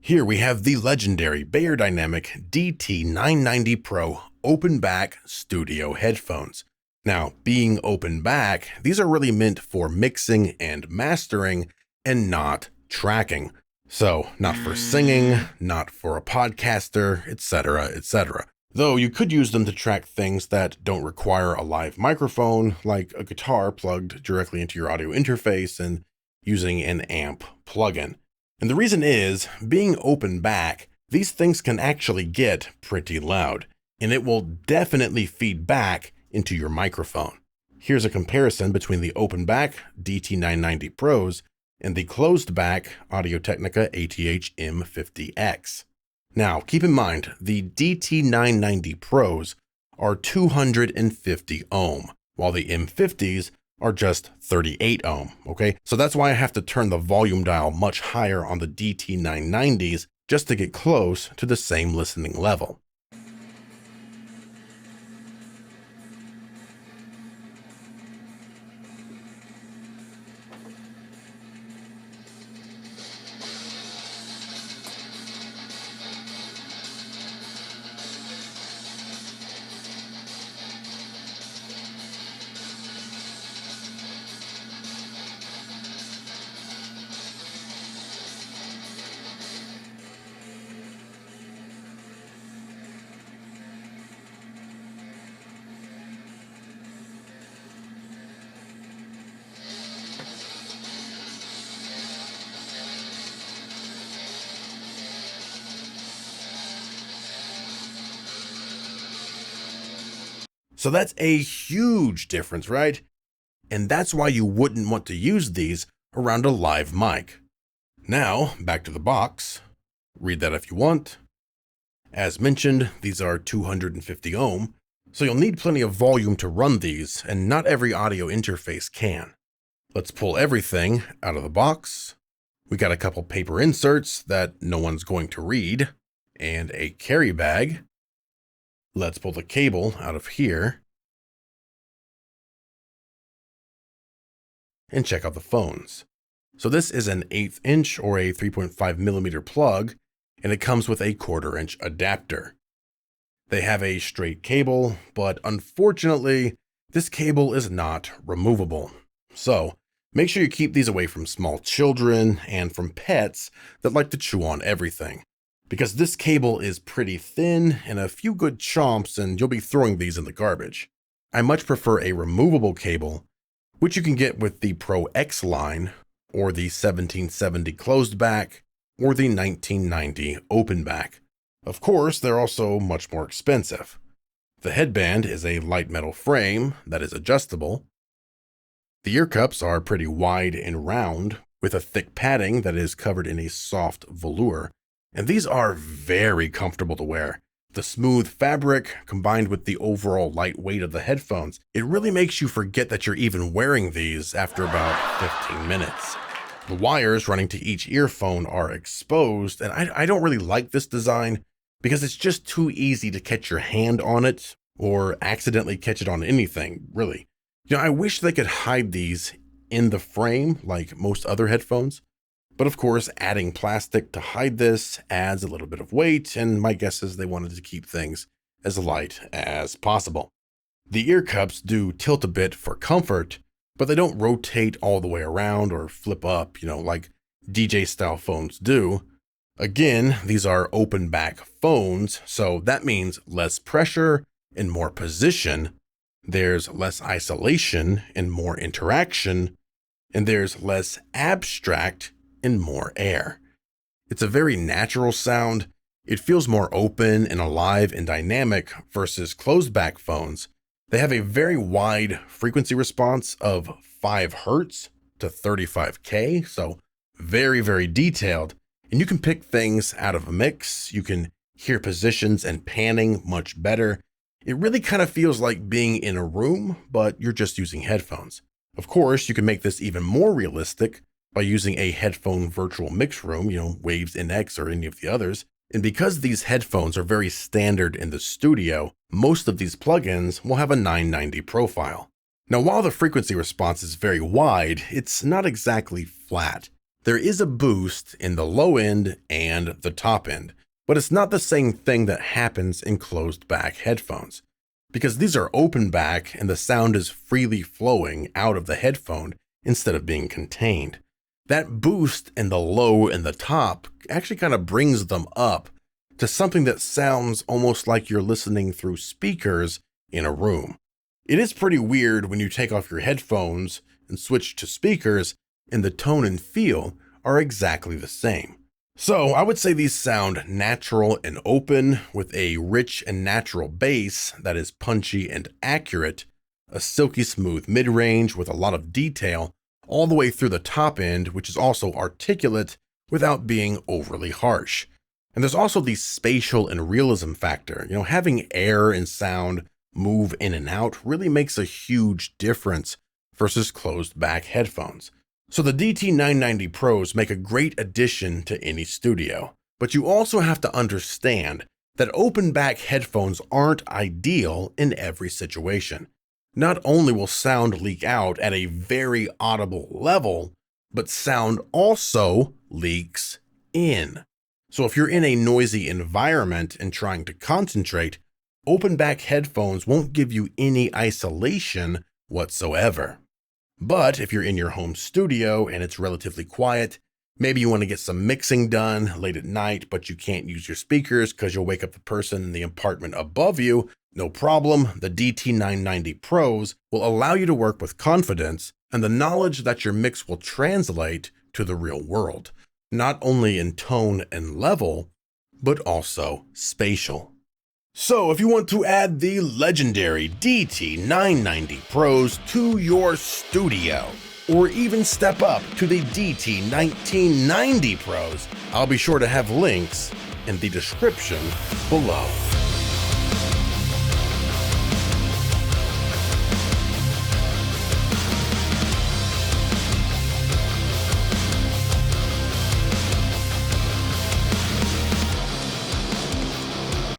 Here we have the legendary Beyerdynamic DT 990 Pro open back studio headphones. Now, being open back, these are really meant for mixing and mastering and not tracking. So, not for singing, not for a podcaster, etc., etc. Though you could use them to track things that don't require a live microphone, like a guitar plugged directly into your audio interface and using an amp plugin. And the reason is, being open back, these things can actually get pretty loud, and it will definitely feed back into your microphone. Here's a comparison between the open back DT990 Pros and the closed back Audio-Technica ATH M50X. Now, keep in mind, the DT990 Pros are 250 ohm, while the M50s are just 38 ohm, okay? So that's why I have to turn the volume dial much higher on the DT990s just to get close to the same listening level. So that's a huge difference, right? And that's why you wouldn't want to use these around a live mic. Now, back to the box. Read that if you want. As mentioned, these are 250 ohm, so you'll need plenty of volume to run these, and not every audio interface can. Let's pull everything out of the box. We got a couple paper inserts that no one's going to read, and a carry bag. Let's pull the cable out of here and check out the phones. So this is an 1/8 inch or a 3.5 millimeter plug, and it comes with a 1/4 inch adapter. They have a straight cable, but unfortunately, this cable is not removable. So make sure you keep these away from small children and from pets that like to chew on everything, because this cable is pretty thin, and a few good chomps and you'll be throwing these in the garbage. I much prefer a removable cable, which you can get with the Pro X line, or the 1770 closed back, or the 1990 open back. Of course, they're also much more expensive. The headband is a light metal frame that is adjustable. The ear cups are pretty wide and round, with a thick padding that is covered in a soft velour, and these are very comfortable to wear. The smooth fabric, combined with the overall light weight of the headphones, it really makes you forget that you're even wearing these after about 15 minutes. The wires running to each earphone are exposed, and I don't really like this design because it's just too easy to catch your hand on it or accidentally catch it on anything, really. I wish they could hide these in the frame like most other headphones. But of course, adding plastic to hide this adds a little bit of weight, and my guess is they wanted to keep things as light as possible. The ear cups do tilt a bit for comfort, but they don't rotate all the way around or flip up, like DJ style phones do. Again, these are open back phones, so that means less pressure and more position. There's less isolation and more interaction, and there's less abstract and more air. It's a very natural sound. It feels more open and alive and dynamic versus closed back phones. They have a very wide frequency response of 5 Hz to 35K, so very, very detailed. And you can pick things out of a mix. You can hear positions and panning much better. It really kind of feels like being in a room, but you're just using headphones. Of course, you can make this even more realistic by using a headphone virtual mix room, Waves NX or any of the others. And because these headphones are very standard in the studio, most of these plugins will have a 990 profile. Now, while the frequency response is very wide, it's not exactly flat. There is a boost in the low end and the top end, but it's not the same thing that happens in closed back headphones. Because these are open back and the sound is freely flowing out of the headphone instead of being contained. That boost in the low and the top actually kind of brings them up to something that sounds almost like you're listening through speakers in a room. It is pretty weird when you take off your headphones and switch to speakers and the tone and feel are exactly the same. So I would say these sound natural and open with a rich and natural bass that is punchy and accurate, a silky smooth mid-range with a lot of detail, all the way through the top end, which is also articulate without being overly harsh. And there's also the spatial and realism factor. Having air and sound move in and out really makes a huge difference versus closed back headphones. So the DT990 Pros make a great addition to any studio, but you also have to understand that open back headphones aren't ideal in every situation. Not only will sound leak out at a very audible level, but sound also leaks in. So if you're in a noisy environment and trying to concentrate, open back headphones won't give you any isolation whatsoever. But if you're in your home studio and it's relatively quiet, maybe you want to get some mixing done late at night, but you can't use your speakers because you'll wake up the person in the apartment above you, no problem. The DT990 Pros will allow you to work with confidence and the knowledge that your mix will translate to the real world, not only in tone and level, but also spatial. So if you want to add the legendary DT990 Pros to your studio, or even step up to the DT1990 Pros, I'll be sure to have links in the description below.